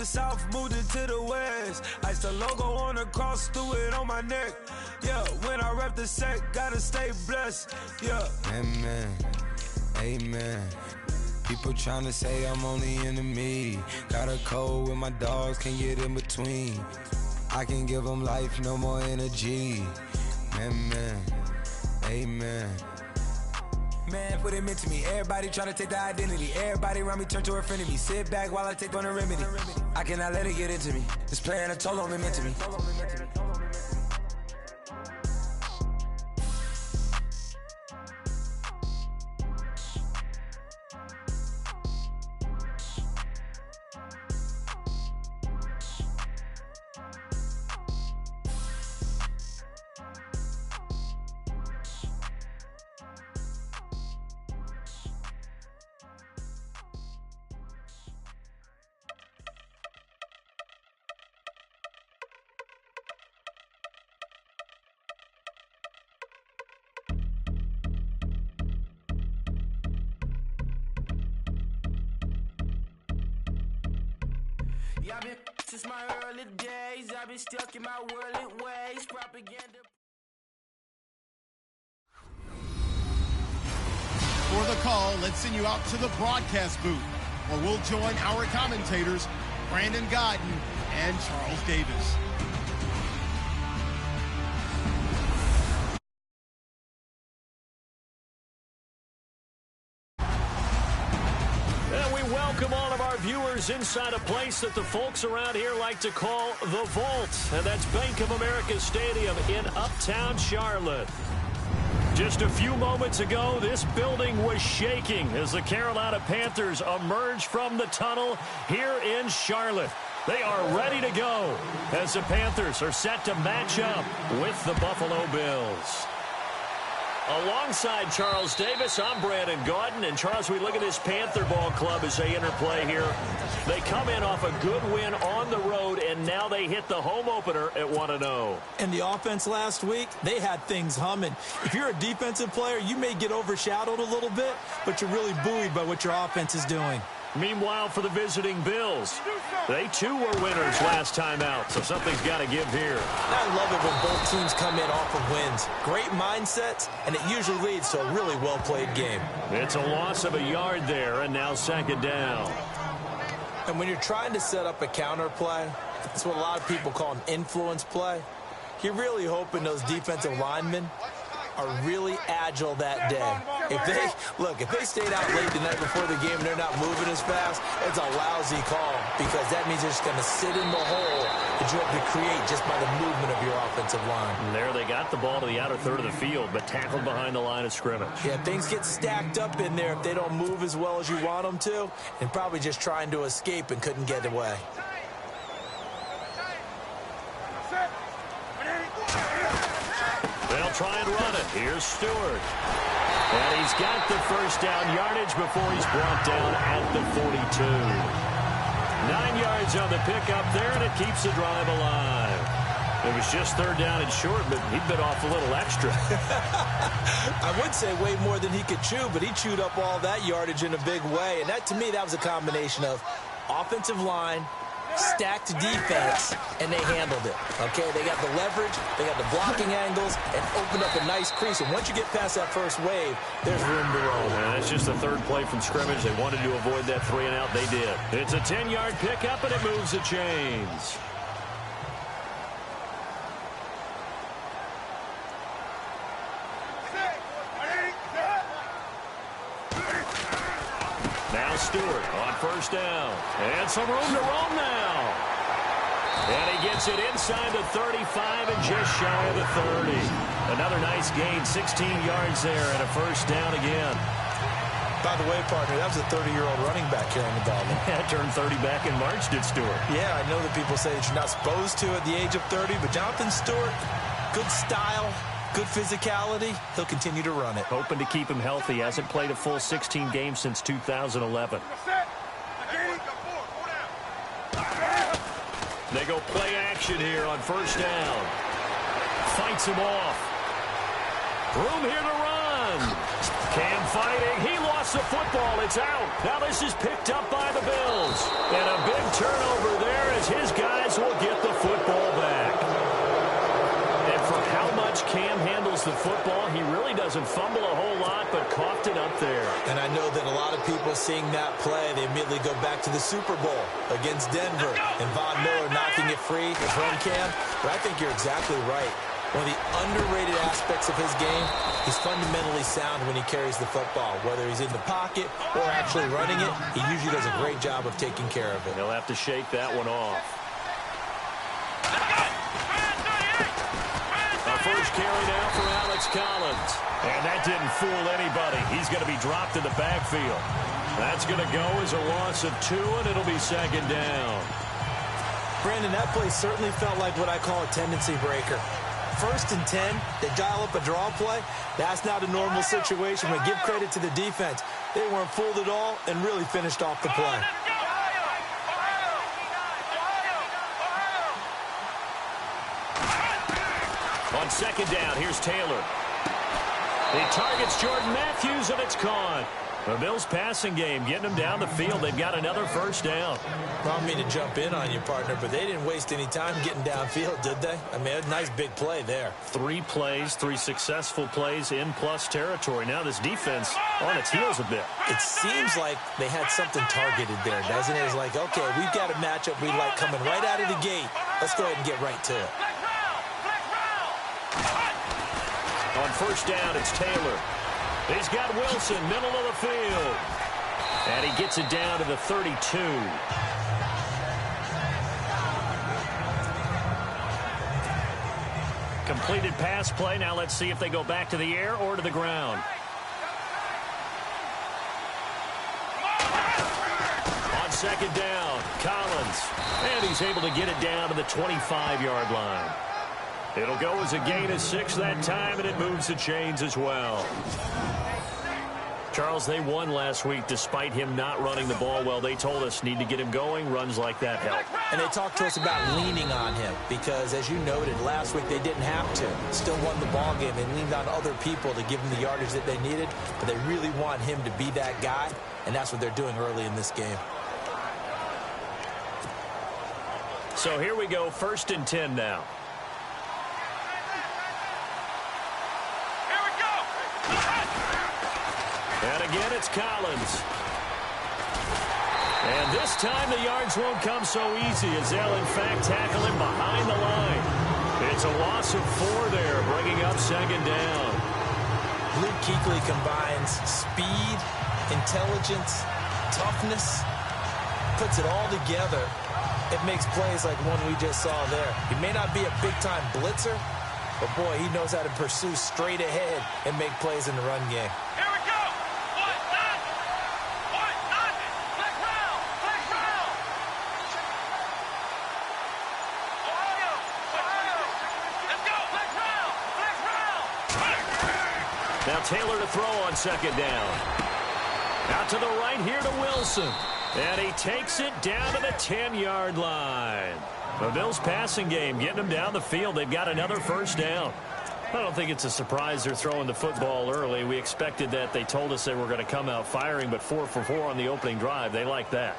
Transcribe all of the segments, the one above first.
the south, moved it to the west. Iced the logo on the cross, threw it on my neck. Yeah, when I rep the set, gotta stay blessed. Yeah. Amen. Amen. People tryna say I'm on the enemy. Got a code with my dogs, can't get in between. I can give them life, no more energy. Amen. Amen. Man, what it meant to me. Everybody tryna take the identity. Everybody around me turn to a friend of me. Sit back while I take on a remedy. I cannot let it get into me. It's playing a toll on me, meant to me. I've been since my early days. I've been stuck in my worldly ways. Propaganda. For the call, let's send you out to the broadcast booth, where we'll join our commentators, Brandon Godden and Charles Davis. Welcome all of our viewers inside a place that the folks around here like to call the Vault, and that's Bank of America Stadium in Uptown Charlotte. Just a few moments ago, this building was shaking as the Carolina Panthers emerged from the tunnel here in Charlotte. They are ready to go as the Panthers are set to match up with the Buffalo Bills. Alongside Charles Davis, I'm Brandon Gaudin. And, Charles, we look at this Panther ball club as they interplay here. They come in off a good win on the road, and now they hit the home opener at 1-0. And the offense last week, they had things humming. If you're a defensive player, you may get overshadowed a little bit, but you're really buoyed by what your offense is doing. Meanwhile, for the visiting Bills, they too were winners last time out, so something's got to give here. I love it when both teams come in off of wins. Great mindsets, and it usually leads to a really well-played game. It's a loss of a yard there, and now second down. And when you're trying to set up a counter play, that's what a lot of people call an influence play. You're really hoping those defensive linemen are really agile that day. If they stayed out late the night before the game and they're not moving as fast, it's a lousy call because that means they're just going to sit in the hole that you have to create just by the movement of your offensive line. And there they got the ball to the outer third of the field, but tackled behind the line of scrimmage. Yeah, things get stacked up in there if they don't move as well as you want them to, and probably just trying to escape and couldn't get away. They'll try and run it. Here's Stewart. And he's got the first down yardage before he's brought down at the 42. 9 yards on the pickup there, and it keeps the drive alive. It was just third down and short, but he bit off a little extra. I would say way more than he could chew, but he chewed up all that yardage in a big way. And that, to me, that was a combination of offensive line, stacked defense, and they handled it. Okay, they got the leverage, they got the blocking angles, and opened up a nice crease. And once you get past that first wave, there's room to roll. And that's just the third play from scrimmage. They wanted to avoid that 3 and out. They did. It's a 10-yard pickup, and it moves the chains. Now Stewart on first down. And some room to roam now. And he gets it inside the 35 and just shy of the 30. Another nice gain, 16 yards there and a first down again. By the way, partner, that was a 30-year-old running back carrying the ball. Yeah, turned 30 back in March, did Stewart. Yeah, I know that people say that you're not supposed to at the age of 30, but Jonathan Stewart, good style, good physicality. He'll continue to run it. Hoping to keep him healthy. Hasn't played a full 16 games since 2011. They go play action here on first down. Fights him off. Room here to run. Cam fighting. He lost the football. It's out. Now this is picked up by the Bills. And a big turnover there. football. He really doesn't fumble a whole lot, but coughed it up there. And I know that a lot of people seeing that play, they immediately go back to the Super Bowl against Denver and Von Miller knocking it free from Cam. But I think you're exactly right. One of the underrated aspects of his game, he's fundamentally sound when he carries the football. Whether he's in the pocket or actually running it, he usually does a great job of taking care of it. He'll have to shake that one off. Our first carry now for Alex Collins. And that didn't fool anybody. He's going to be dropped in the backfield. That's going to go as a loss of 2, and it'll be second down. Brandon, that play certainly felt like what I call a tendency breaker. 1st and 10, they dial up a draw play. That's not a normal situation, but give credit to the defense. They weren't fooled at all and really finished off the play. On second down, here's Taylor. He targets Jordan Matthews, and it's caught. The Bills' passing game getting them down the field. They've got another first down. I don't mean to jump in on you, partner, but they didn't waste any time getting downfield, did they? I mean, a nice big play there. 3 plays, 3 successful plays in plus territory. Now this defense on its heels a bit. It seems like they had something targeted there, doesn't it? It's like, okay, we've got a matchup we like coming right out of the gate. Let's go ahead and get right to it. On first down, it's Taylor. He's got Wilson, middle of the field. And he gets it down to the 32. Completed pass play. Now let's see if they go back to the air or to the ground. On second down, Collins. And he's able to get it down to the 25-yard line. It'll go as a gain of 6 that time, and it moves the chains as well. Charles, they won last week despite him not running the ball well. They told us need to get him going. Runs like that help. And they talked to us about leaning on him because, as you noted, last week they didn't have to. Still won the ball game. They leaned on other people to give them the yardage that they needed, but they really want him to be that guy, and that's what they're doing early in this game. So here we go, 1st and 10 now. And again, it's Collins. And this time the yards won't come so easy as they'll, in fact, tackle him behind the line. It's a loss of 4 there, bringing up second down. Luke Kuechly combines speed, intelligence, toughness, puts it all together. It makes plays like one we just saw there. He may not be a big-time blitzer, but, boy, he knows how to pursue straight ahead and make plays in the run game. Now Taylor to throw on second down. Out to the right here to Wilson. And he takes it down to the 10-yard line. The Bills' passing game getting them down the field. They've got another first down. I don't think it's a surprise they're throwing the football early. We expected that. They told us they were going to come out firing, but 4 for 4 on the opening drive. They like that.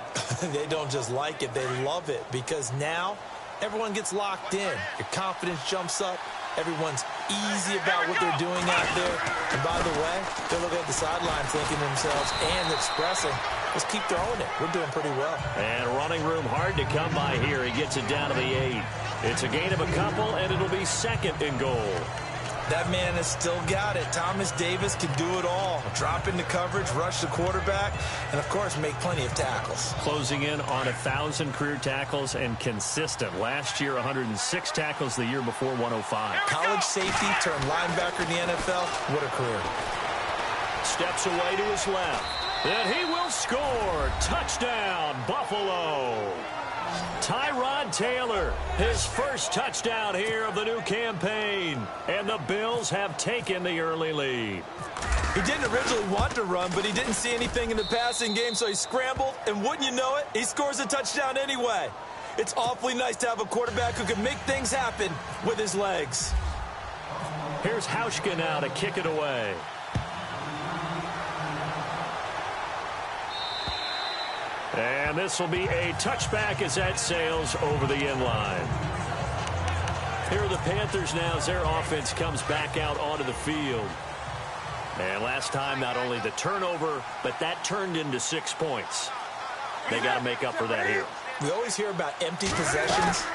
They don't just like it. They love it because now everyone gets locked in. Your confidence jumps up. Everyone's easy about what they're doing out there. And by the way, they're looking at the sideline thinking to themselves and expressing, let's keep throwing it. We're doing pretty well. And running room hard to come by here. He gets it down to the 8. It's a gain of a couple, and it'll be 2nd and goal. That man has still got it. Thomas Davis can do it all. Drop into coverage, rush the quarterback, and, of course, make plenty of tackles. Closing in on 1,000 career tackles and consistent. Last year, 106 tackles. The year before, 105. College safety turned linebacker in the NFL. What a career. Steps away to his left. And he will score. Touchdown, Buffalo. Tyrod Taylor, his first touchdown here of the new campaign. And the Bills have taken the early lead. He didn't originally want to run, but he didn't see anything in the passing game, so he scrambled, and wouldn't you know it, he scores a touchdown anyway. It's awfully nice to have a quarterback who can make things happen with his legs. Here's Hauschka now to kick it away. And this will be a touchback as that sails over the end line. Here are the Panthers now as their offense comes back out onto the field. And last time, not only the turnover, but that turned into 6 points. They got to make up for that here. We always hear about empty possessions,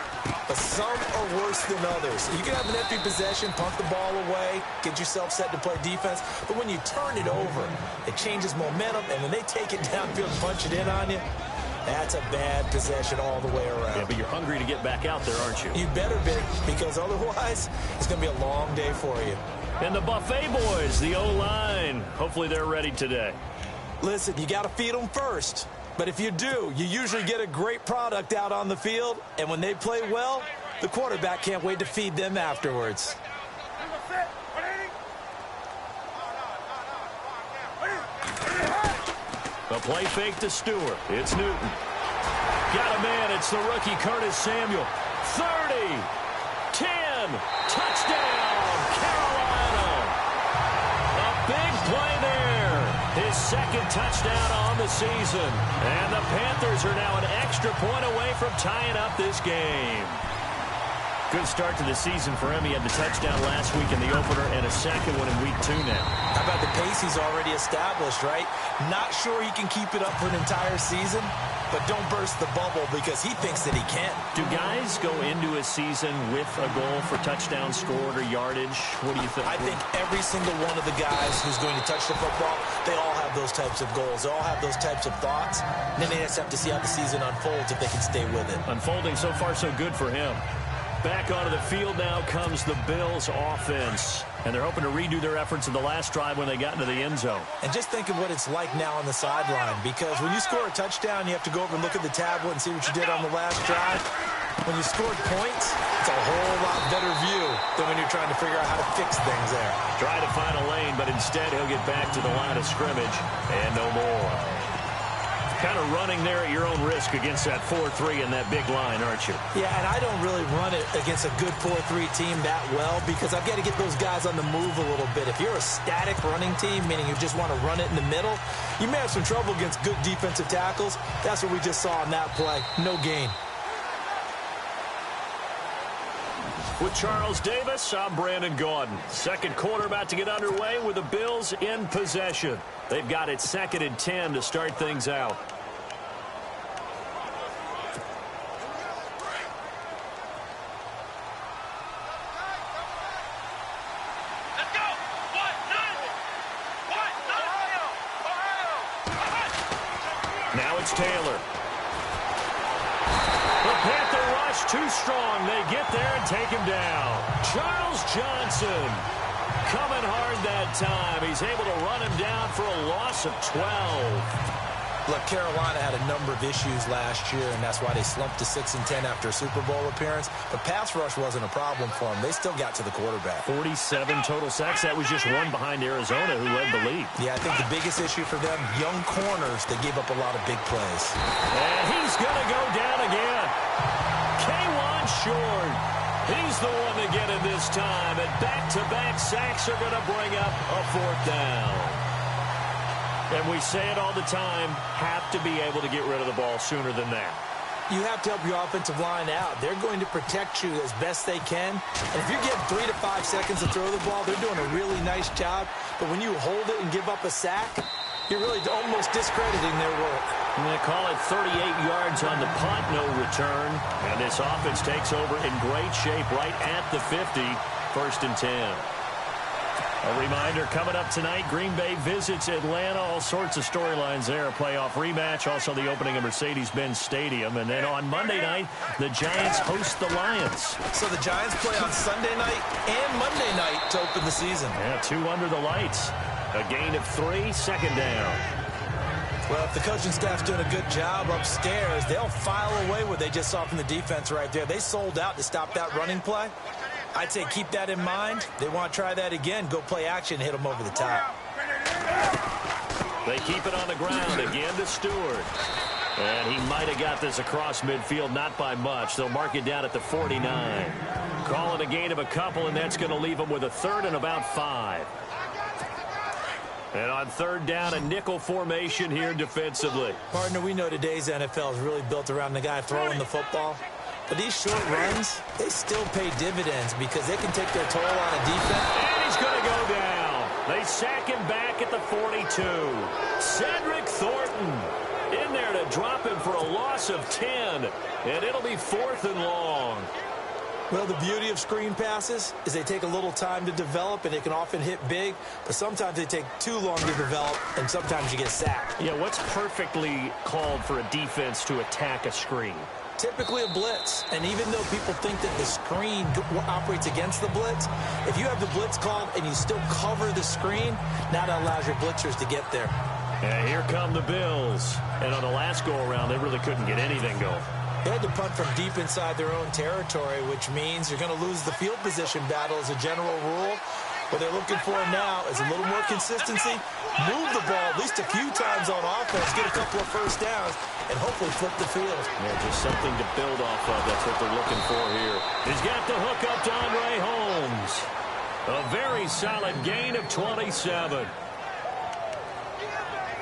but some are worse than others. You can have an empty possession, punt the ball away, get yourself set to play defense, but when you turn it over, it changes momentum, and when they take it downfield and punch it in on you, that's a bad possession all the way around. Yeah, but you're hungry to get back out there, aren't you? You better be, because otherwise, it's going to be a long day for you. And the Buffet boys, the O-line, hopefully they're ready today. Listen, you got to feed them first. But if you do, you usually get a great product out on the field, and when they play well, the quarterback can't wait to feed them afterwards. A play fake to Stewart. It's Newton. Got a man. It's the rookie Curtis Samuel. 30, 10, touchdown, Carolina. A big play there. His second touchdown on the season. And the Panthers are now an extra point away from tying up this game. Good start to the season for him. He had the touchdown last week in the opener and a second one in week 2 now. How about the pace he's already established, right? Not sure he can keep it up for an entire season, but don't burst the bubble because he thinks that he can. Do guys go into a season with a goal for touchdown scored or yardage? What do you think? I think every single one of the guys who's going to touch the football, they all have those types of goals. They all have those types of thoughts. And then they just have to see how the season unfolds if they can stay with it. Unfolding so far so good for him. Back onto the field now comes the Bills offense. And they're hoping to redo their efforts in the last drive when they got into the end zone. And just think of what it's like now on the sideline, because when you score a touchdown, you have to go over and look at the tablet and see what you did on the last drive. When you scored points, it's a whole lot better view than when you're trying to figure out how to fix things there. Try to find a lane, but instead he'll get back to the line of scrimmage and no more. Kind of running there at your own risk against that 4-3 and that big line, aren't you? Yeah, and I don't really run it against a good 4-3 team that well because I've got to get those guys on the move a little bit. If you're a static running team, meaning you just want to run it in the middle, you may have some trouble against good defensive tackles. That's what we just saw on that play. No gain. With Charles Davis, I'm Brandon Gaudin. Second quarter about to get underway with the Bills in possession. They've got it 2nd and 10 to start things out. Now it's Taylor. The Panther rush too strong. They get there and take him down. Charles Johnson coming hard that time. He's able to run him down for a loss of 12. Look, Carolina had a number of issues last year, and that's why they slumped to 6 and 10 after a Super Bowl appearance. But pass rush wasn't a problem for them. They still got to the quarterback. 47 total sacks. That was just one behind Arizona, who led the league. Yeah, I think the biggest issue for them, young corners, they gave up a lot of big plays. And he's going to go down again. K'Wan Short. He's the one to get it this time. And back-to-back sacks are going to bring up a 4th down. And we say it all the time, have to be able to get rid of the ball sooner than that. You have to help your offensive line out. They're going to protect you as best they can. And if you give 3 to 5 seconds to throw the ball, they're doing a really nice job. But when you hold it and give up a sack, you're really almost discrediting their work. I'm going to call it 38 yards on the punt, no return. And this offense takes over in great shape right at the 50, 1st and 10. A reminder, coming up tonight, Green Bay visits Atlanta. All sorts of storylines there. A playoff rematch, also the opening of Mercedes-Benz Stadium. And then on Monday night, the Giants host the Lions. So the Giants play on Sunday night and Monday night to open the season. Yeah, 2 under the lights. A gain of 3, 2nd down. Well, if the coaching staff's doing a good job upstairs, they'll file away what they just saw from the defense right there. They sold out to stop that running play. I'd say keep that in mind. They want to try that again. Go play action, hit them over the top. They keep it on the ground again to Stewart. And he might have got this across midfield, not by much. They'll mark it down at the 49. Calling a gain of a couple, and that's going to leave them with a 3rd and about 5. And on 3rd down, a nickel formation here defensively. Partner, we know today's NFL is really built around the guy throwing the football. But these short runs, they still pay dividends because they can take their toll on a defense. And he's going to go down. They sack him back at the 42. Cedric Thornton in there to drop him for a loss of 10. And it'll be 4th and long. Well, the beauty of screen passes is they take a little time to develop, and they can often hit big, but sometimes they take too long to develop, and sometimes you get sacked. Yeah, what's perfectly called for a defense to attack a screen? Typically a blitz, and even though people think that the screen operates against the blitz, if you have the blitz called and you still cover the screen, now that allows your blitzers to get there. And here come the Bills. And on the last go-around, they really couldn't get anything going. They had to punt from deep inside their own territory, which means you're going to lose the field position battle as a general rule. What they're looking for now is a little more consistency, move the ball at least a few times on offense, get a couple of first downs, and hopefully flip the field. Yeah, just something to build off of. That's what they're looking for here. He's got the hook up to Andre Holmes. A very solid gain of 27.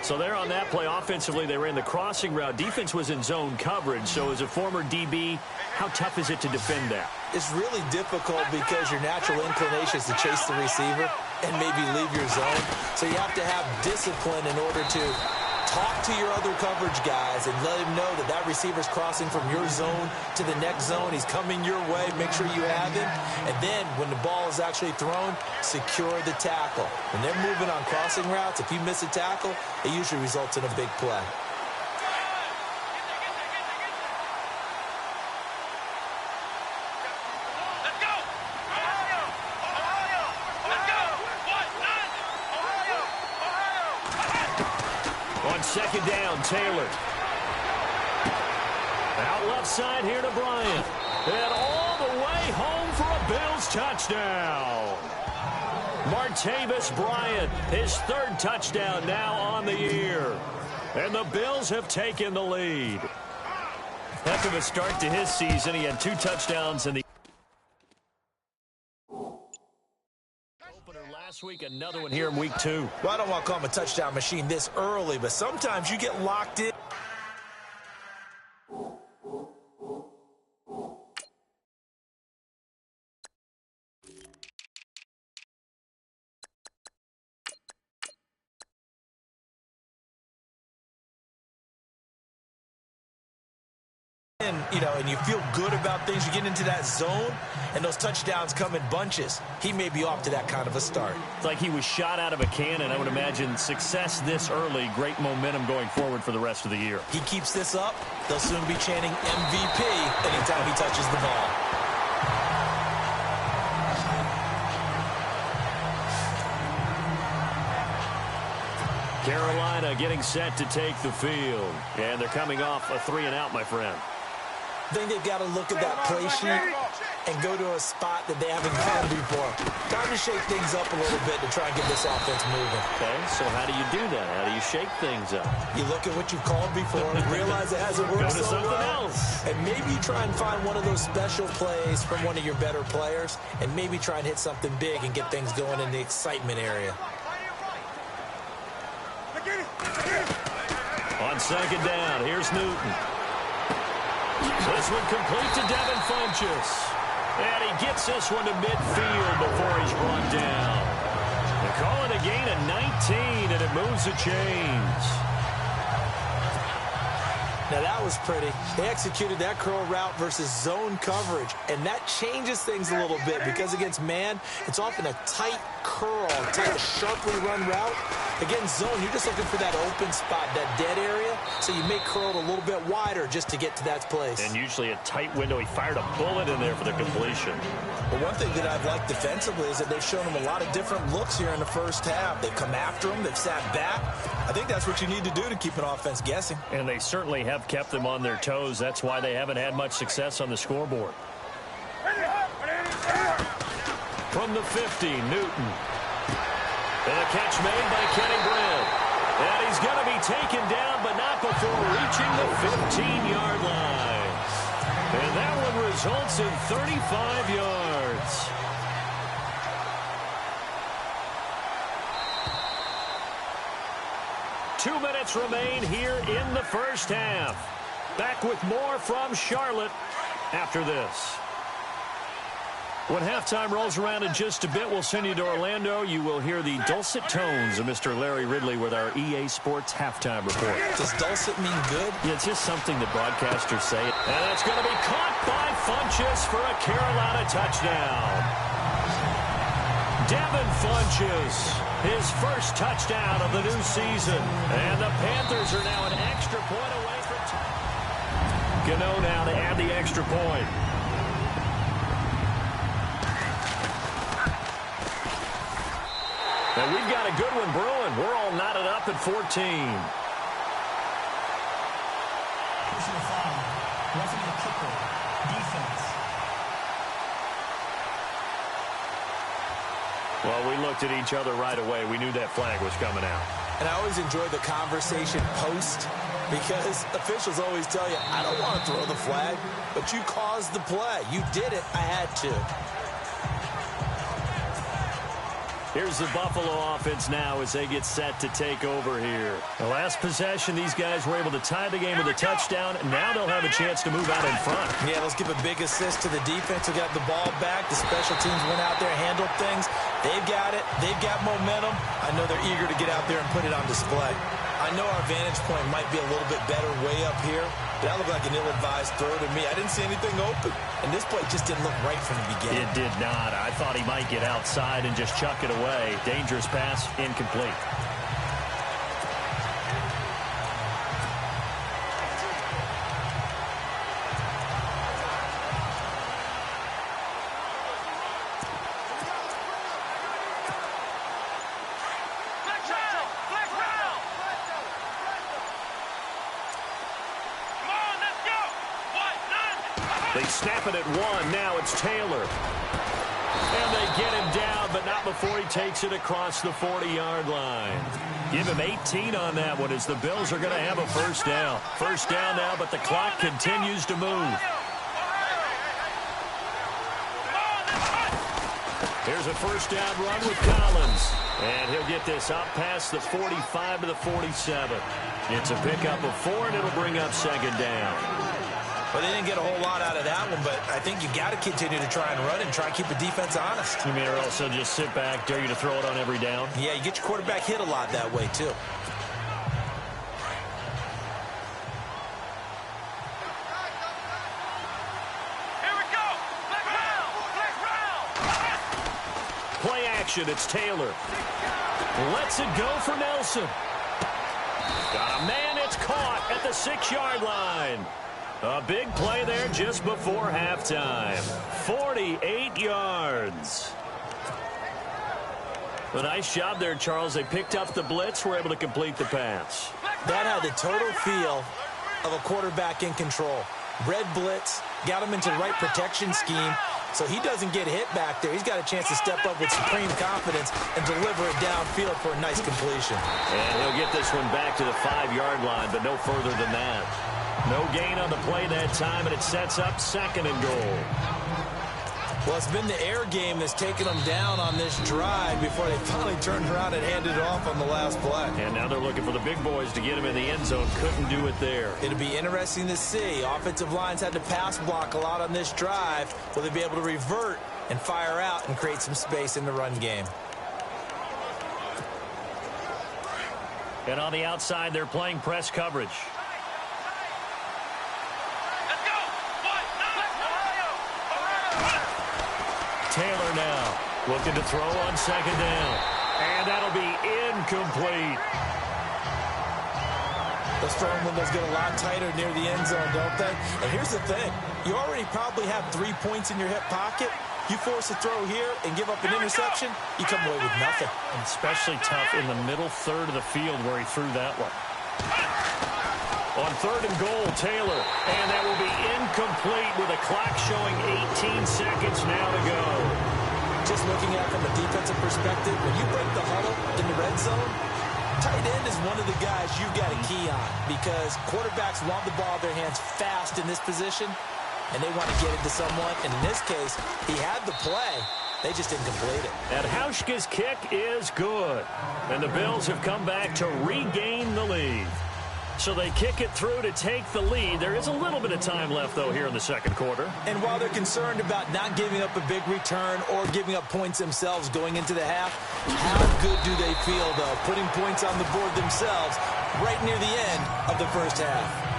So there on that play, offensively, they ran the crossing route. Defense was in zone coverage. So as a former DB, how tough is it to defend that? It's really difficult because your natural inclination is to chase the receiver and maybe leave your zone. So you have to have discipline in order to talk to your other coverage guys and let him know that that receiver's crossing from your zone to the next zone. He's coming your way. Make sure you have him. And then when the ball is actually thrown, secure the tackle. When they're moving on crossing routes, if you miss a tackle, it usually results in a big play. Second down, Taylor. Out left side here to Bryant. And all the way home for a Bills touchdown. Martavis Bryant, his 3rd touchdown now on the year. And the Bills have taken the lead. Heck of a start to his season. He had 2 touchdowns in the last week, another one here in week 2. Well, I don't want to call him a touchdown machine this early, but sometimes you get locked in. And you feel good about things. You get into that zone, and those touchdowns come in bunches. He may be off to that kind of a start. It's like he was shot out of a cannon. I would imagine success this early, great momentum going forward for the rest of the year. He keeps this up, they'll soon be chanting MVP anytime he touches the ball. Carolina getting set to take the field. And they're coming off a 3-and-out, my friend. I think they've got to look at that play sheet and go to a spot that they haven't gone before. Time to shake things up a little bit to try and get this offense moving. Okay, so how do you do that? How do you shake things up? You look at what you've called before, realize it hasn't worked so well, and maybe you try and find one of those special plays from one of your better players, and maybe try and hit something big and get things going in the excitement area. On second down, here's Newton. This one complete to Devin Funchess. And he gets this one to midfield before he's brought down. They call it a gain of 19, and it moves the chains. Now that was pretty. They executed that curl route versus zone coverage, and that changes things a little bit because against man, it's often a tight curl, tight, sharply run route. Against zone, you're just looking for that open spot, that dead area, so you make curl a little bit wider just to get to that place. And usually a tight window. He fired a bullet in there for the completion. Well, one thing that I've liked defensively is that they've shown him a lot of different looks here in the first half. They've come after him. They've sat back. I think that's what you need to do to keep an offense guessing. And they certainly have kept them on their toes. That's why they haven't had much success on the scoreboard. From the 50, Newton. And a catch made by Kenny Brent. And he's going to be taken down, but not before reaching the 15-yard line. And that one results in 35 yards. Two minutes remain here in the first half. Back with more from Charlotte after this. When halftime rolls around in just a bit, we'll send you to Orlando. You will hear the dulcet tones of Mr. Larry Ridley with our EA Sports halftime report. Does dulcet mean good? Yeah, it's just something that broadcasters say. And it's going to be caught by Funchess for a Carolina touchdown. Devin Funchess, his first touchdown of the new season. And the Panthers are now an extra point away from Gano now to add the extra point. And we've got a good one brewing. We're all knotted up at 14. Personal foul. Roughing the kicker. Defense. Well, we looked at each other right away. We knew that flag was coming out. And I always enjoy the conversation post because officials always tell you, I don't want to throw the flag, but you caused the play. You did it. I had to. Here's the Buffalo offense now as they get set to take over here. The last possession, these guys were able to tie the game with a touchdown. Now they'll have a chance to move out in front. Yeah, let's give a big assist to the defense who got the ball back. The special teams went out there, handled things. They've got it. They've got momentum. I know they're eager to get out there and put it on display. I know our vantage point might be a little bit better way up here, but that looked like an ill-advised throw to me. I didn't see anything open, and this play just didn't look right from the beginning. It did not. I thought he might get outside and just chuck it away. Dangerous pass, incomplete. They snap it at one. Now it's Taylor. And they get him down, but not before he takes it across the 40-yard line. Give him 18 on that one as the Bills are going to have a first down. First down now, but the clock continues to move. Here's a first down run with Collins. And he'll get this up past the 45 to the 47. It's a pickup of 4, and it'll bring up second down. Well, they didn't get a whole lot out of that one, but I think you got to continue to try and run and try and keep the defense honest. You mean or else they'll just sit back, dare you to throw it on every down? Yeah, you get your quarterback hit a lot that way, too. Here we go. Black round. Black round. Play action. It's Taylor. Lets it go for Nelson. Got a man. It's caught at the 6-yard line. A big play there just before halftime. 48 yards. A nice job there, Charles. They picked up the blitz, were able to complete the pass. That had the total feel of a quarterback in control. Red blitz, got him into the right protection scheme, so he doesn't get hit back there. He's got a chance to step up with supreme confidence and deliver it downfield for a nice completion. And he'll get this one back to the 5-yard line, but no further than that. No gain on the play that time, and it sets up second and goal. Well, it's been the air game that's taken them down on this drive before they finally turned around and handed it off on the last play. And now they're looking for the big boys to get him in the end zone. Couldn't do it there. It'll be interesting to see. Offensive lines had to pass block a lot on this drive. Will they be able to revert and fire out and create some space in the run game? And on the outside, they're playing press coverage. Taylor now looking to throw on second down. And that'll be incomplete. Those throwing windows get a lot tighter near the end zone, don't they? And here's the thing. You already probably have 3 points in your hip pocket. You force a throw here and give up an interception, you come away with nothing. And especially tough in the middle third of the field where he threw that one. On third and goal, Taylor. And that will be incomplete with a clock showing 18 seconds now to go. Just looking at it from a defensive perspective, when you break the huddle in the red zone, tight end is one of the guys you've got a key on because quarterbacks want the ball in their hands fast in this position, and they want to get it to someone. And in this case, he had the play. They just didn't complete it. And Hauschka's kick is good. And the Bills have come back to regain the lead. So they kick it through to take the lead. There is a little bit of time left, though, here in the second quarter. And while they're concerned about not giving up a big return or giving up points themselves going into the half, how good do they feel, though, putting points on the board themselves right near the end of the first half?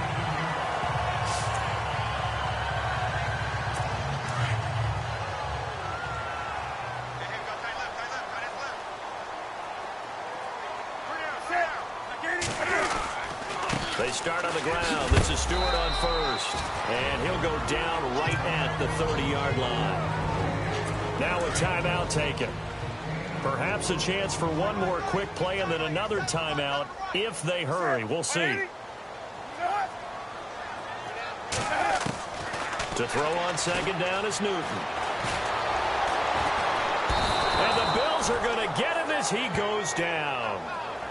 They start on the ground. This is Stewart on first. And he'll go down right at the 30-yard line. Now a timeout taken. Perhaps a chance for one more quick play and then another timeout if they hurry. We'll see. To throw on second down is Newton. And the Bills are going to get him as he goes down.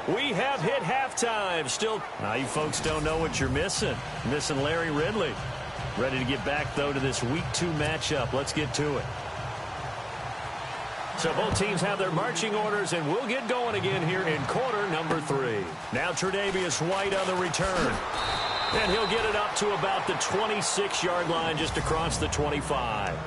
We have hit halftime. Still, now you folks don't know what you're missing. Missing Larry Ridley. Ready to get back, though, to this Week 2 matchup. Let's get to it. So both teams have their marching orders, and we'll get going again here in quarter number 3. Now Tre'Davious White on the return. And he'll get it up to about the 26-yard line, just across the 25.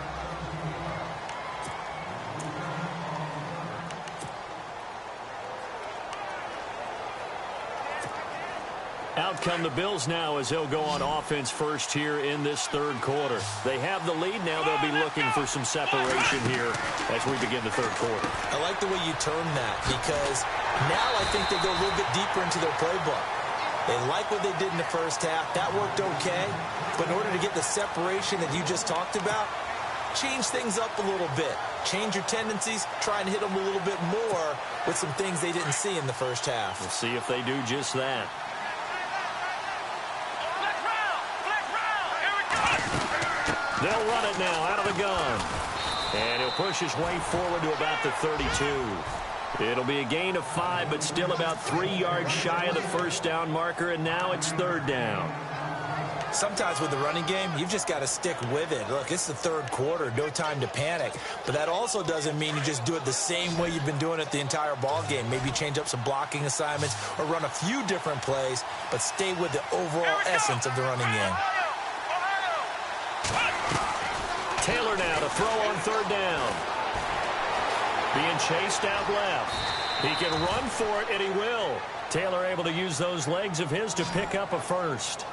Out come the Bills now as they'll go on offense first here in this third quarter. They have the lead. Now they'll be looking for some separation here as we begin the third quarter. I like the way you term that because now I think they go a little bit deeper into their playbook. They like what they did in the first half. That worked okay. But in order to get the separation that you just talked about, change things up a little bit. Change your tendencies. Try and hit them a little bit more with some things they didn't see in the first half. We'll see if they do just that. They'll run it now out of the gun. And he'll push his way forward to about the 32. It'll be a gain of 5, but still about 3 yards shy of the first down marker, and now it's third down. Sometimes with the running game, you've just got to stick with it. Look, it's the third quarter, no time to panic. But that also doesn't mean you just do it the same way you've been doing it the entire ball game. Maybe change up some blocking assignments or run a few different plays, but stay with the overall essence of the running game. Taylor now to throw on third down. Being chased out left. He can run for it, and he will. Taylor able to use those legs of his to pick up a first.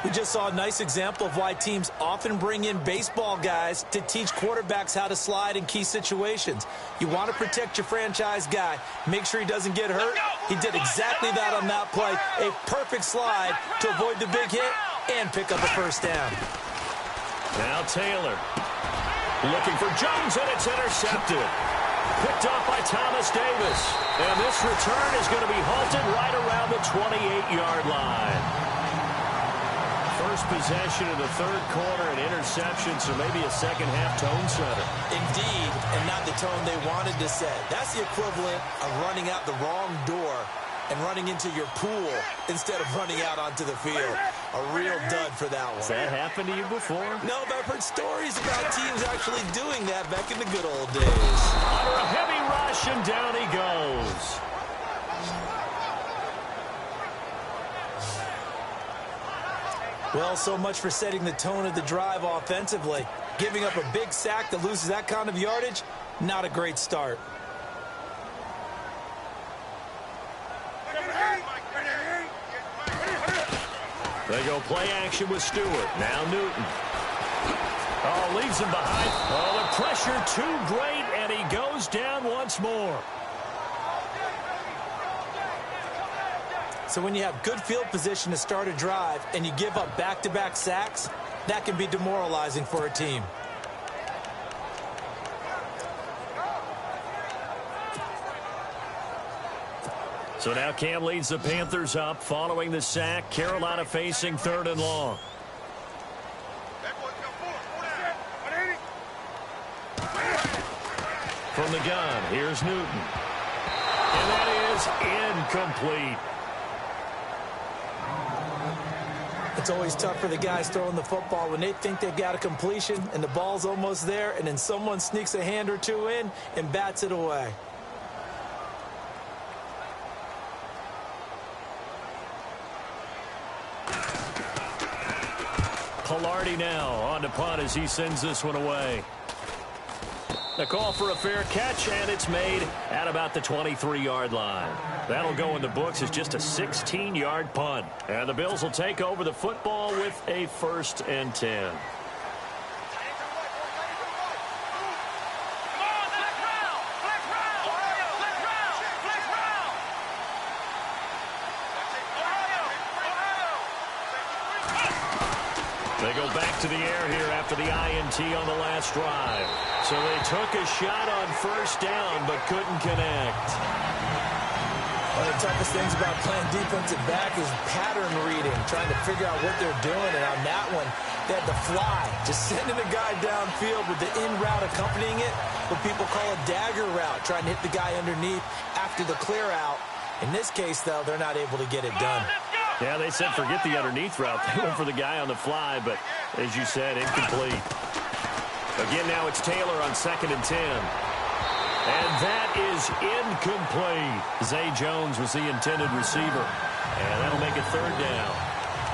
We just saw a nice example of why teams often bring in baseball guys to teach quarterbacks how to slide in key situations. You want to protect your franchise guy. Make sure he doesn't get hurt. He did exactly that on that play. A perfect slide to avoid the big hit and pick up a first down. Now Taylor looking for Jones, and it's intercepted. Picked off by Thomas Davis. And this return is going to be halted right around the 28-yard line. First possession of the third quarter, an interception, so maybe a second-half tone setter. Indeed, and not the tone they wanted to set. That's the equivalent of running out the wrong door and running into your pool instead of running out onto the field. A real dud for that one. Has that happened to you before? No, but I've heard stories about teams actually doing that back in the good old days. Under a heavy rush, and down he goes. Well, so much for setting the tone of the drive offensively. Giving up a big sack that loses that kind of yardage, not a great start. They go play action with Stewart. Now Newton. Oh, leaves him behind. Oh, the pressure too great, and he goes down once more. So when you have good field position to start a drive and you give up back-to-back sacks, that can be demoralizing for a team. So now Cam leads the Panthers up following the sack. Carolina facing third and long. From the gun, here's Newton. And that is incomplete. It's always tough for the guys throwing the football when they think they've got a completion and the ball's almost there, and then someone sneaks a hand or two in and bats it away. Pilardi now on to punt as he sends this one away. The call for a fair catch, and it's made at about the 23-yard line. That'll go in the books as just a 16-yard punt. And the Bills will take over the football with a 1st and 10. They go back to the air here after the INT on the last drive. So they took a shot on 1st down but couldn't connect. One of the toughest things about playing defensive back is pattern reading, trying to figure out what they're doing. And on that one, they had to fly, just sending a guy downfield with the in route accompanying it, what people call a dagger route, trying to hit the guy underneath after the clear out. In this case, though, they're not able to get it done. Yeah, they said forget the underneath route. They went for the guy on the fly, but as you said, incomplete. Again, now it's Taylor on 2nd and 10. And that is incomplete. Zay Jones was the intended receiver. And that'll make it 3rd down.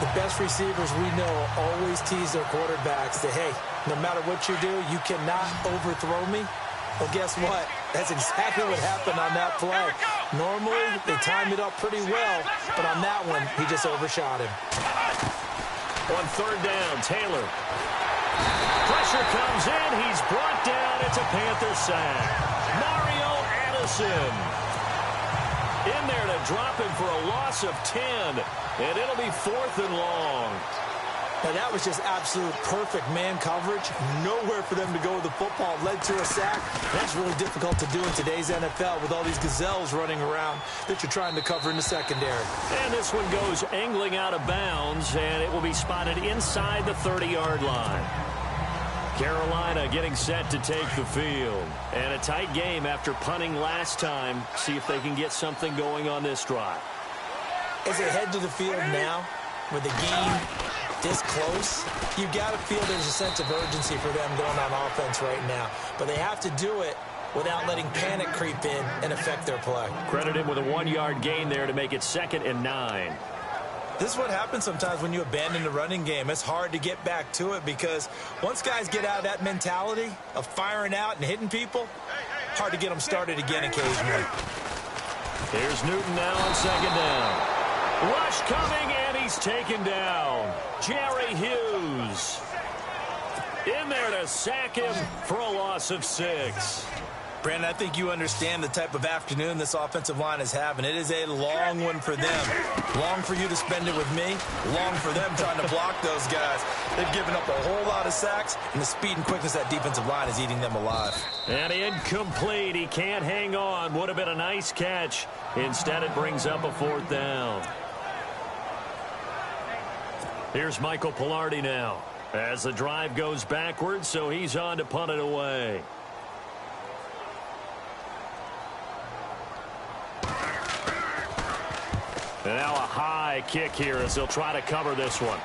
The best receivers we know always tease their quarterbacks that, hey, no matter what you do, you cannot overthrow me. Well, guess what? That's exactly what happened on that play. Normally, they time it up pretty well, but on that one, he just overshot him. On 3rd down, Taylor. Pressure comes in. He's brought down. It's a Panther sack. Mario Addison in there to drop him for a loss of 10, and it'll be 4th and long. Now, that was just absolute perfect man coverage. Nowhere for them to go with the football. Led to a sack. That's really difficult to do in today's NFL with all these gazelles running around that you're trying to cover in the secondary. And this one goes angling out of bounds, and it will be spotted inside the 30-yard line. Carolina getting set to take the field. And a tight game after punting last time. See if they can get something going on this drive. As they head to the field now, with the game this close, you got to feel there's a sense of urgency for them going on offense right now. But they have to do it without letting panic creep in and affect their play. Credit him with a 1-yard gain there to make it 2nd and 9. This is what happens sometimes when you abandon the running game. It's hard to get back to it because once guys get out of that mentality of firing out and hitting people, hard to get them started again occasionally. Here's Newton now on 2nd down. Rush coming, and he's taken down. Jerry Hughes in there to sack him for a loss of 6. Brandon, I think you understand the type of afternoon this offensive line is having. It is a long one for them. Long for you to spend it with me. Long for them trying to block those guys. They've given up a whole lot of sacks, and the speed and quickness of that defensive line is eating them alive. And incomplete. He can't hang on. Would have been a nice catch. Instead, it brings up a 4th down. Here's Michael Pilardi now as the drive goes backwards, so he's on to punt it away. And now a high kick here as they'll try to cover this one.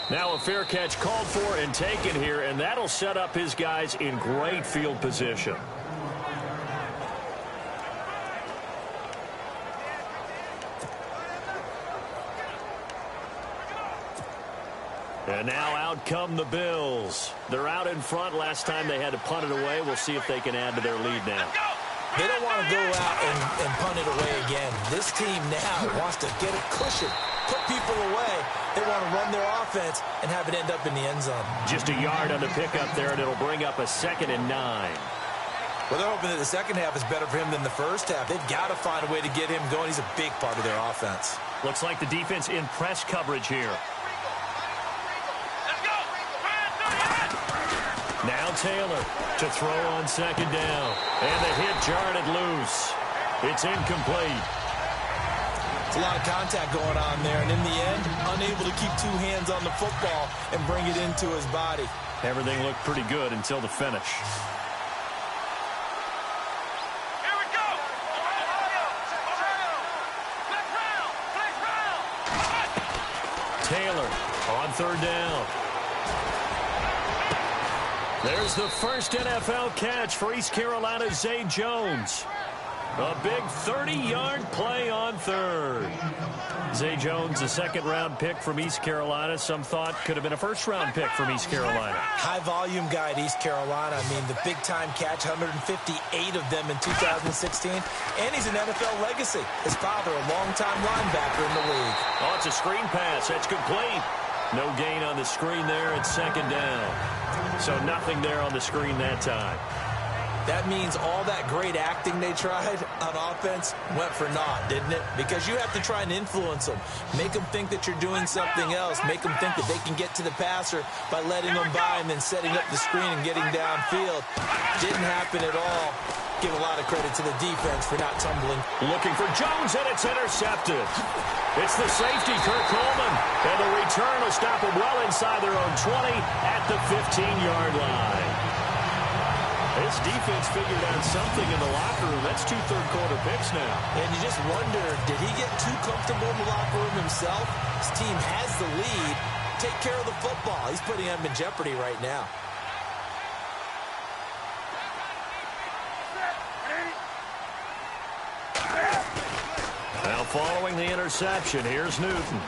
Now a fair catch called for and taken here, and that'll set up his guys in great field position. And now out come the Bills. They're out in front. Last time they had to punt it away. We'll see if they can add to their lead now. They don't want to go out and punt it away again. This team now wants to get a cushion, put people away. They want to run their offense and have it end up in the end zone. Just a yard on the pickup there, and it'll bring up a 2nd and 9. Well, they're hoping that the second half is better for him than the first half. They've got to find a way to get him going. He's a big part of their offense. Looks like the defense in press coverage here. Now Taylor to throw on 2nd down. And the hit jarred it loose. It's incomplete. It's a lot of contact going on there. And in the end, unable to keep 2 hands on the football and bring it into his body. Everything looked pretty good until the finish. Here we go. Taylor on 3rd down. There's the first NFL catch for East Carolina's Zay Jones. A big 30-yard play on third. Zay Jones, a second-round pick from East Carolina. Some thought could have been a first-round pick from East Carolina. High-volume guy at East Carolina. I mean, the big-time catch, 158 of them in 2016. And he's an NFL legacy. His father, a longtime linebacker in the league. Oh, it's a screen pass. That's complete. No gain on the screen there. It's second down. So nothing there on the screen that time. That means all that great acting they tried on offense went for naught, didn't it? Because you have to try and influence them. Make them think that you're doing something else. Make them think that they can get to the passer by letting them by and then setting up the screen and getting downfield. Didn't happen at all. Give a lot of credit to the defense for not tumbling. Looking for Jones, and it's intercepted. It's the safety, Kirk Coleman. And the return will stop them well inside their own 20 at the 15-yard line. This defense figured out something in the locker room. That's 2 third-quarter picks now. And you just wonder, did he get too comfortable in the locker room himself? His team has the lead. Take care of the football. He's putting them in jeopardy right now. Now following the interception, here's Newton.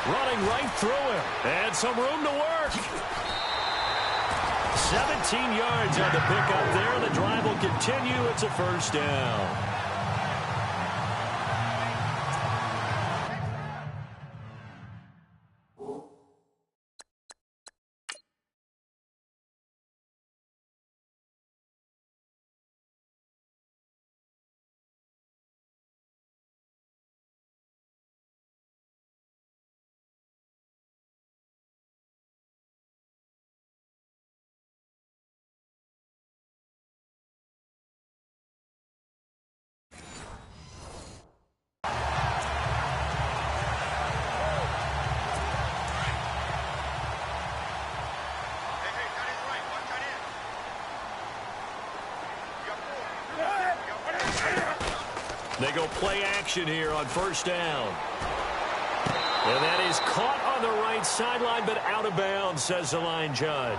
Running right through him. And some room to work. 17 yards on the pickup there. The drive will continue. It's a first down. They go play action here on first down. And that is caught on the right sideline, but out of bounds, says the line judge.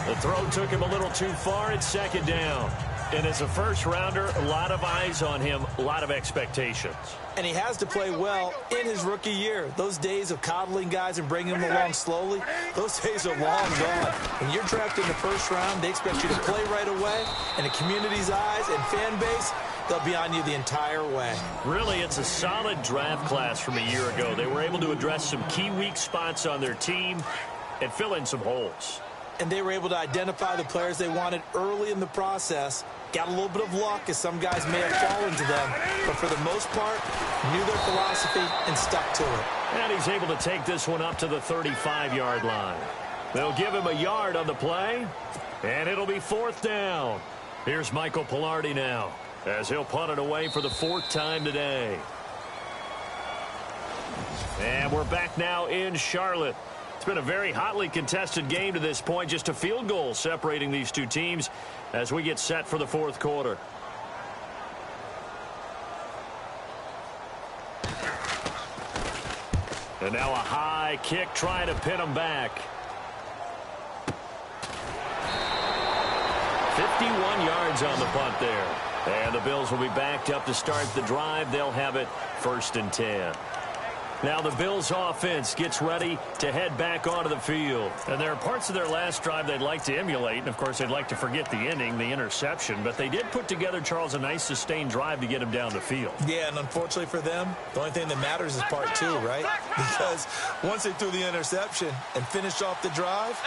The throw took him a little too far. It's second down. And as a first-rounder, a lot of eyes on him, a lot of expectations. And he has to play well in his rookie year. Those days of coddling guys and bringing them along slowly, those days are long gone. When you're drafted in the first round, they expect you to play right away. And the community's eyes and fan base, they'll be on you the entire way. Really, it's a solid draft class from a year ago. They were able to address some key weak spots on their team and fill in some holes. And they were able to identify the players they wanted early in the process. Got a little bit of luck, as some guys may have fallen to them. But for the most part, knew their philosophy and stuck to it. And he's able to take this one up to the 35-yard line. They'll give him a yard on the play, and it'll be fourth down. Here's Michael Pilardi now, as he'll punt it away for the fourth time today. And we're back now in Charlotte. It's been a very hotly contested game to this point. Just a field goal separating these two teams as we get set for the fourth quarter. And now a high kick trying to pin them back. 51 yards on the punt there. And the Bills will be backed up to start the drive. They'll have it first and 10. Now the Bills offense gets ready to head back onto the field. And there are parts of their last drive they'd like to emulate. And, of course, they'd like to forget the ending, the interception. But they did put together, Charles, a nice sustained drive to get him down the field. Yeah, and unfortunately for them, the only thing that matters is part two, right? Because once they threw the interception and finished off the drive,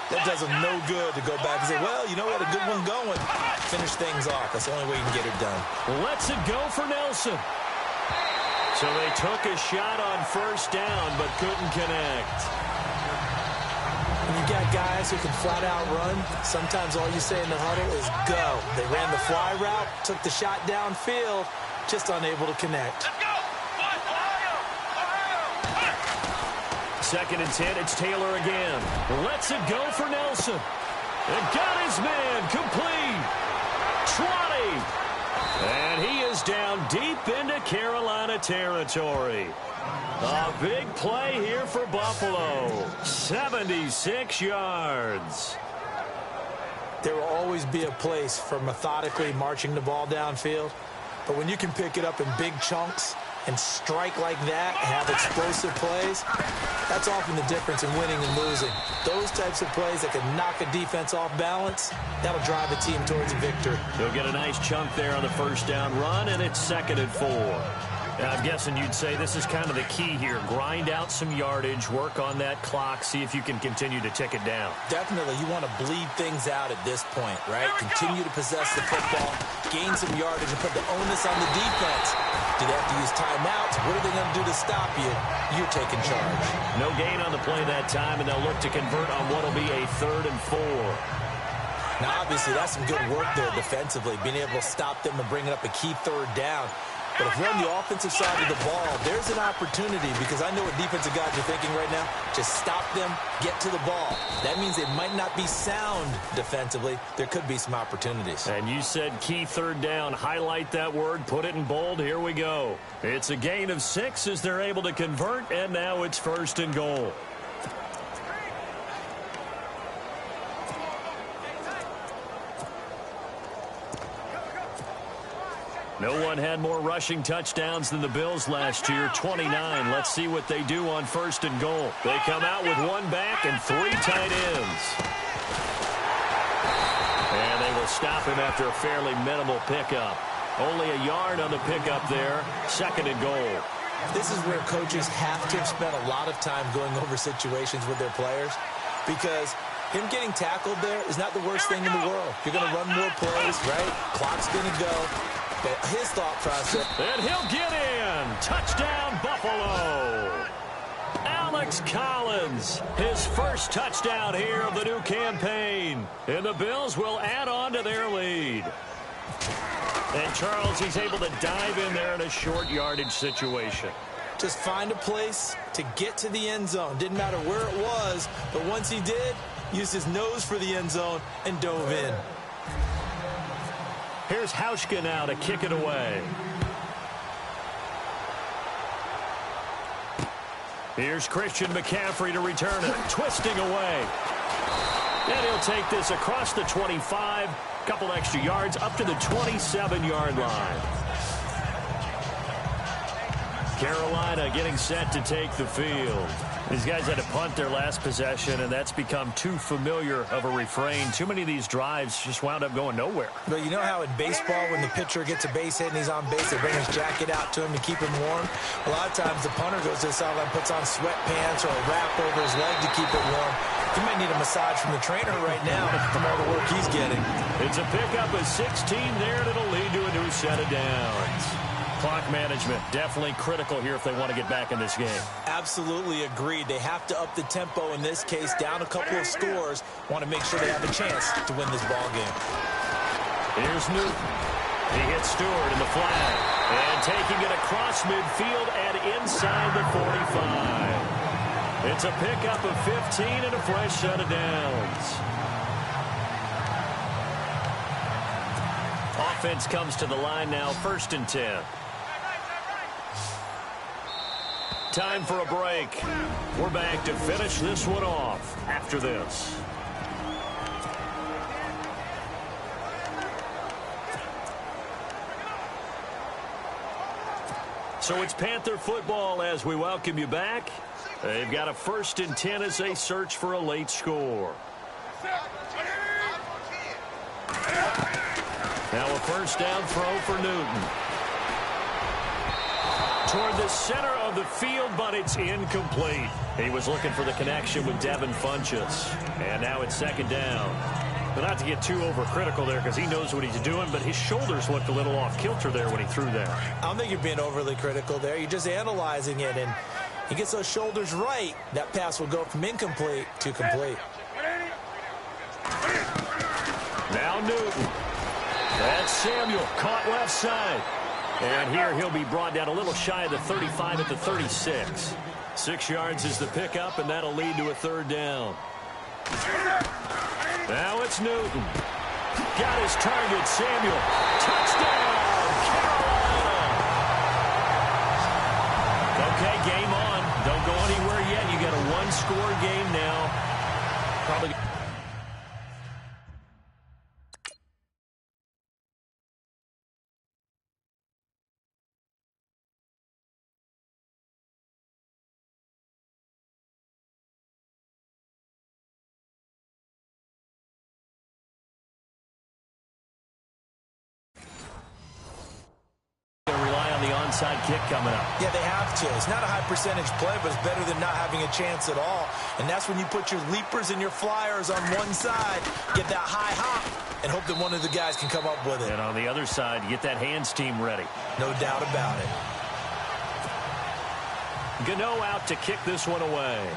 that does them no good to go back and say, well, you know, we had a good one going. Finish things off. That's the only way you can get it done. Lets it go for Nelson. So they took a shot on first down, but couldn't connect. When you got guys who can flat out run, sometimes all you say in the huddle is go. They ran the fly route, took the shot downfield, just unable to connect. Second and 10, it's Taylor again. Lets it go for Nelson. And got his man complete. 20. And he is down deep into Carolina territory. A big play here for Buffalo. 76 yards. there will always be a place for methodically marching the ball downfield. But when you can pick it up in big chunks and strike like that, have explosive plays, that's often the difference in winning and losing. Those types of plays that can knock a defense off balance, that'll drive a team towards a victory. He'll get a nice chunk there on the first down run, and it's 2nd and 4. Now, I'm guessing you'd say this is kind of the key here. Grind out some yardage, work on that clock, see if you can continue to tick it down. Definitely, you want to bleed things out at this point, right? Continue to possess the football, gain some yardage, and put the onus on the defense. Do they have to use timeouts? What are they going to do to stop you? You're taking charge. No gain on the play that time, and they'll look to convert on what will be a 3rd and 4. Now, obviously, that's some good work there defensively, being able to stop them and bringing up a key 3rd down. But if you're on the offensive side of the ball, there's an opportunity, because I know what defensive guys are thinking right now. Just stop them, get to the ball. That means they might not be sound defensively. There could be some opportunities. And you said key 3rd down. Highlight that word, put it in bold. Here we go. It's a gain of 6 as they're able to convert, and now it's 1st and goal. No one had more rushing touchdowns than the Bills last year, 29. Let's see what they do on 1st and goal. They come out with 1 back and 3 tight ends. And they will stop him after a fairly minimal pickup. Only a yard on the pickup there, 2nd and goal. This is where coaches have to have spent a lot of time going over situations with their players, because him getting tackled there is not the worst thing in the world. You're going to run more plays, right? Clock's going to go. But his thought process. And he'll get in. Touchdown, Buffalo. Alex Collins, his first touchdown here of the new campaign. And the Bills will add on to their lead. And Charles, he's able to dive in there in a short yardage situation. Just find a place to get to the end zone. Didn't matter where it was, but once he did, used his nose for the end zone and dove in. Here's Hauschka now to kick it away. Here's Christian McCaffrey to return it, twisting away. And he'll take this across the 25, couple extra yards up to the 27-yard line. Carolina getting set to take the field. These guys had to punt their last possession, and that's become too familiar of a refrain. Too many of these drives just wound up going nowhere. But you know how in baseball, when the pitcher gets a base hit and he's on base, they bring his jacket out to him to keep him warm? A lot of times the punter goes to the sideline, puts on sweatpants or a wrap over his leg to keep it warm. He might need a massage from the trainer right now from all the work he's getting. It's a pickup of 16 there, and it'll lead to a new set of downs. Clock management, definitely critical here if they want to get back in this game. Absolutely agreed. They have to up the tempo in this case, down a couple of scores. Want to make sure they have a chance to win this ball game. Here's Newton. He hits Stewart in the flag. And taking it across midfield and inside the 45. It's a pickup of 15 and a fresh set of downs. Offense comes to the line now, 1st and 10. Time for a break. We're back to finish this one off after this. So it's Panther football as we welcome you back. They've got a 1st and 10 as they search for a late score. Now a 1st down throw for Newton. Toward the center of the field, but it's incomplete. He was looking for the connection with Devin Funchess. And now it's 2nd down. But not to get too overcritical there because he knows what he's doing, but his shoulders looked a little off kilter there when he threw that. I don't think you're being overly critical there. You're just analyzing it, and he gets those shoulders right. That pass will go from incomplete to complete. Now Newton. That's Samuel, caught left side. And here he'll be brought down a little shy of the 35 at the 36. 6 yards is the pickup, and that'll lead to a 3rd down. Now it's Newton. Got his target, Samuel. Touchdown, Carolina. Okay, game on. Don't go anywhere yet. You got a 1-score game now. Probably. onside kick coming up. Yeah, they have to. It's not a high percentage play, but it's better than not having a chance at all. And that's when you put your leapers and your flyers on one side, get that high hop, and hope that one of the guys can come up with it. And on the other side, you get that hands team ready. No doubt about it. Gano out to kick this one away.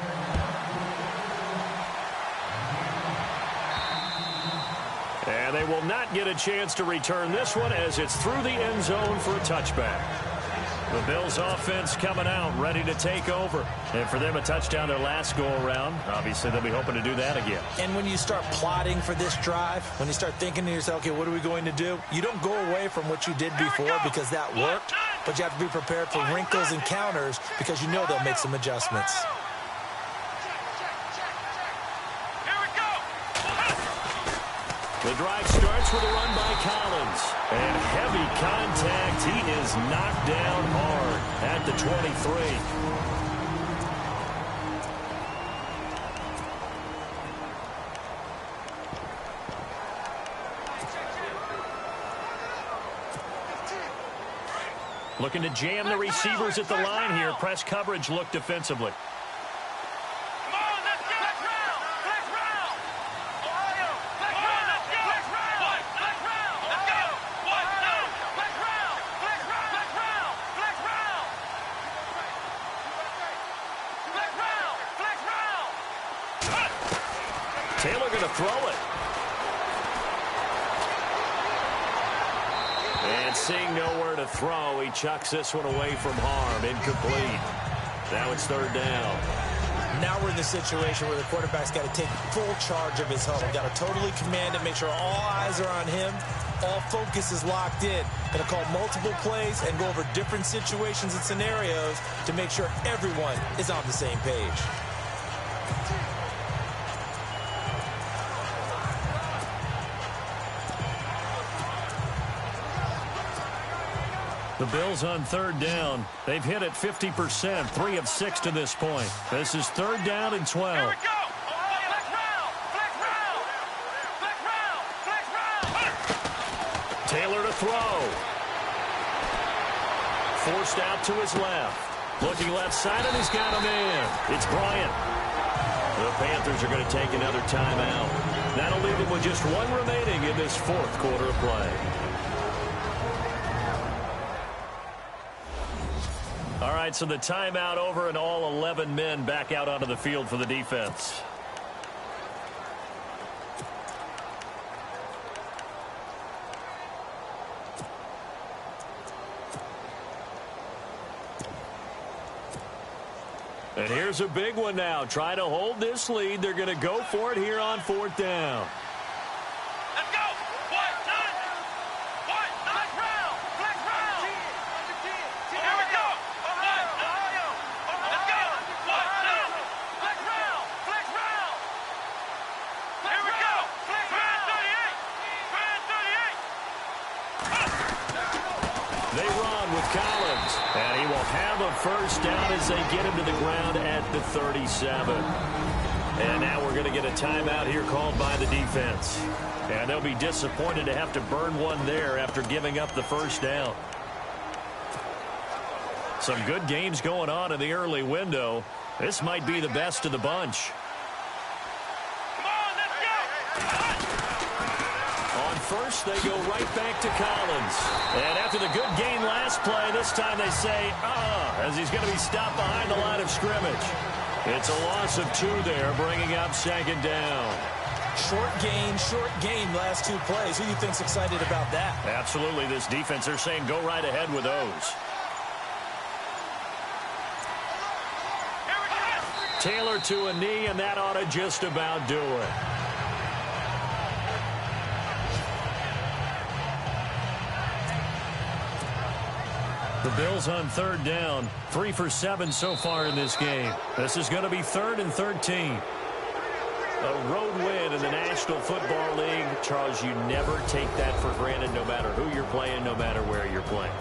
And they will not get a chance to return this one as it's through the end zone for a touchback. The Bills offense coming out, ready to take over. And for them, a touchdown their last go-around. Obviously, they'll be hoping to do that again. And when you start plotting for this drive, when you start thinking to yourself, okay, what are we going to do? You don't go away from what you did before because that worked, but you have to be prepared for wrinkles and counters because you know they'll make some adjustments. The drive starts with a run by Collins. And heavy contact. He is knocked down hard at the 23. Looking to jam the receivers at the line here. Press coverage look defensively. Taylor going to throw it. And seeing nowhere to throw, he chucks this one away from harm. Incomplete. Now it's third down. Now we're in the situation where the quarterback's got to take full charge of his huddle. Got to totally command it, make sure all eyes are on him. All focus is locked in. Going to call multiple plays and go over different situations and scenarios to make sure everyone is on the same page. The Bills on third down. They've hit it 50%, 3 of 6 to this point. This is third down and 12. Here we go. Taylor to throw. Forced out to his left. Looking left side, and he's got a man. It's Bryant. The Panthers are going to take another timeout. That'll leave them with just one remaining in this fourth quarter of play. All right, so the timeout over and all 11 men back out onto the field for the defense. And here's a big one now. Try to hold this lead. They're going to go for it here on fourth down. Let's go. One, two. One, flex round. Flex round. Here we go. One, let's go. One, two. Flex round. Flex round. Here we go. Flex round. 38. They run with Collins. And he will have a first down as they get him to the ground at the 37. And now we're going to get a timeout here called by the defense. And they'll be disappointed to have to burn one there after giving up the first down. Some good games going on in the early window. This might be the best of the bunch. First, they go right back to Collins. And after the good gain last play, this time they say, as he's going to be stopped behind the line of scrimmage. It's a loss of 2 there, bringing up second down. Short gain, last 2 plays. Who do you think's excited about that? Absolutely, this defense, they're saying go right ahead with those. Taylor to a knee, and that ought to just about do it. The Bills on third down, 3 for 7 so far in this game. This is going to be 3rd and 13. A road win in the National Football League. Charles, you never take that for granted no matter who you're playing, no matter where you're playing.